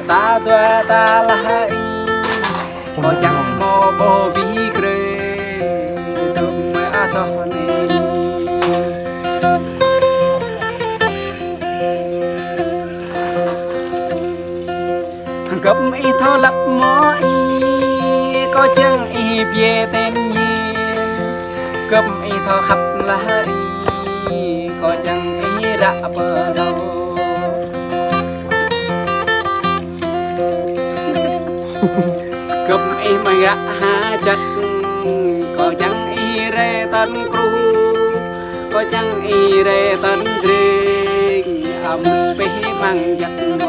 ta tua ta lại có chẳng mò bò bí kề đừng mẹ to này cấp ý thô lập mỏ ý có chẳng ý về tên nhi cấp ý thô khắp lại có chẳng ý đã bờ đầu cầm y mà gã ha chặt có chẳng y rê tân cru có chẳng y rê tân rê ẩm bê mang giặt mơ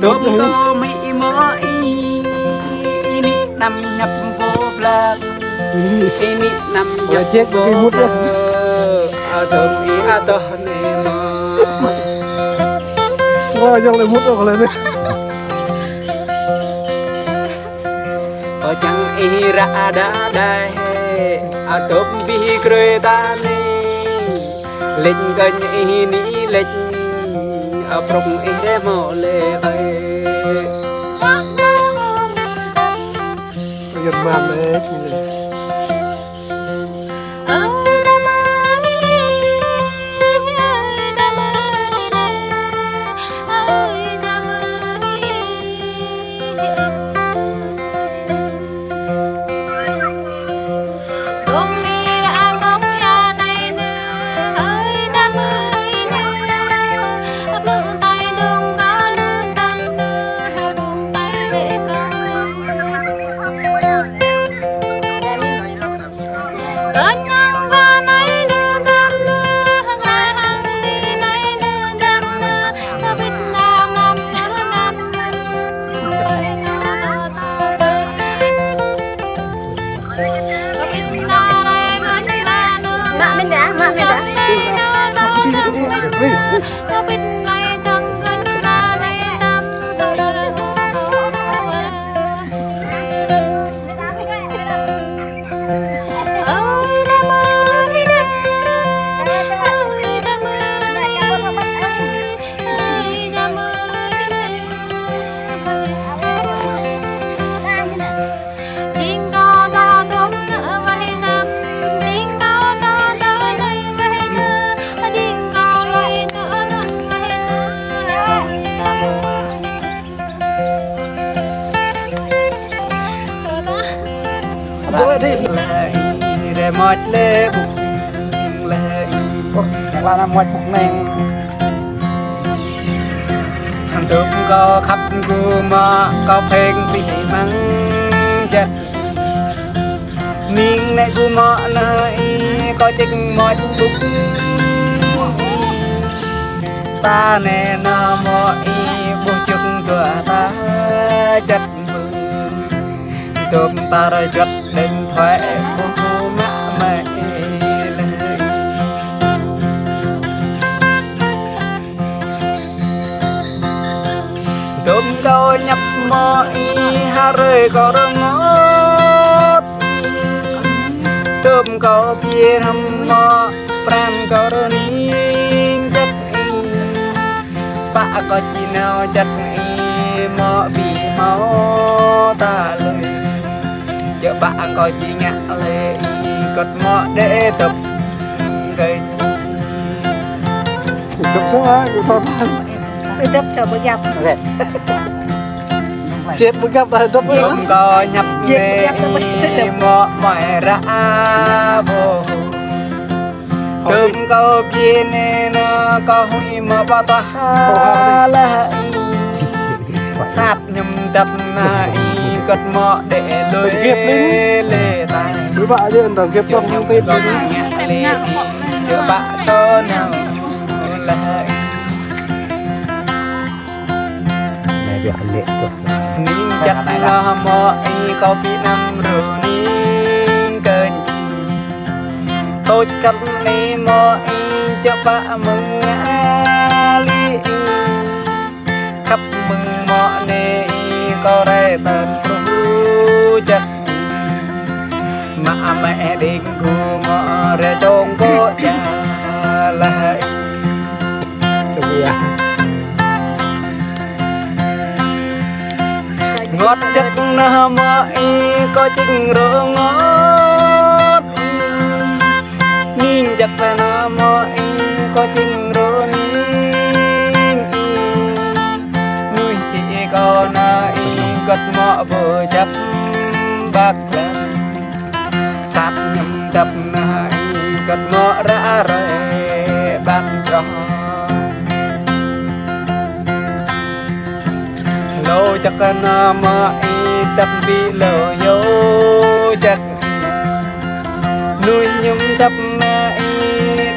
tôm tô mỹ mơ y nị nằm nhập vô lạc y nị nằm nhập chết vô thơm y tơ Wah, jangan lemut kalau ini. Có chẳng ý ra đã đây tôm bi cười ta nè lịch gần ý ní lịch prong ý để mò lê tay Dân man đấy. để một lê bụng lê là làm một bụng này thằng tụm có khắp gu mà có phèn bị măng chặt miếng này gu mà lại có chừng một bụng ta nè nó mọi bố chừng cửa ta chặt tụm ta rồi chặt đừng thoại bố mẹ tụm câu nhập mọi ha rơi có đông ngót tụm câu kia thăm mò pram có đơn chất bạ có chi nào chất mò bị máu ta lời chợ bạn coi chi ngã lệ cất mọ để tập gây Tập xuống á, tôi to tôi tập cho bữa gặp chết bữa gặp là tập nữa không có nhập về mọ mọi ra vô thơm câu kia nên nó có huy mọ bao ta là sát nhầm tập này cất mọ để lôi lê tay với bạn chứ tầm kiếp không thông tin gì chợ bạn to nào là nín chặt là mọi có bị nằm rồi nín cơn tôi cắt lấy mọi chợ bạn mừng ali khắp mừng mọi này có đây tận chặt mà mẹ định của mọi re dong ko ya lai ngót chất na mai có chừng rơ ngót nhìn chất na mai có chừng rơ nín nuôi chỉ có nai cất mọ bờ chấp bạc lắm sát nhầm đập nai cất mọ ra rồi bạc tròn lâu chắc na mai tập bị lỡ vô chắc nuôi nhung tập nai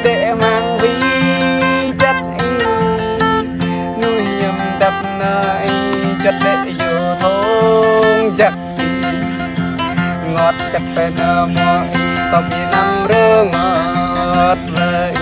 để mang vi chất nuôi nhung tập nai chất để vô thôn chắc ngọt chắc phải na mai có bị nằm rơ ngọt lời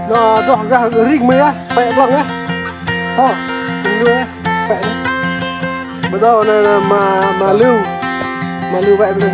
nó dọn ra rinh mấy á bẹ lằng á thôi đừng đưa á bẹ bữa đó này là mà lưu vẹ bên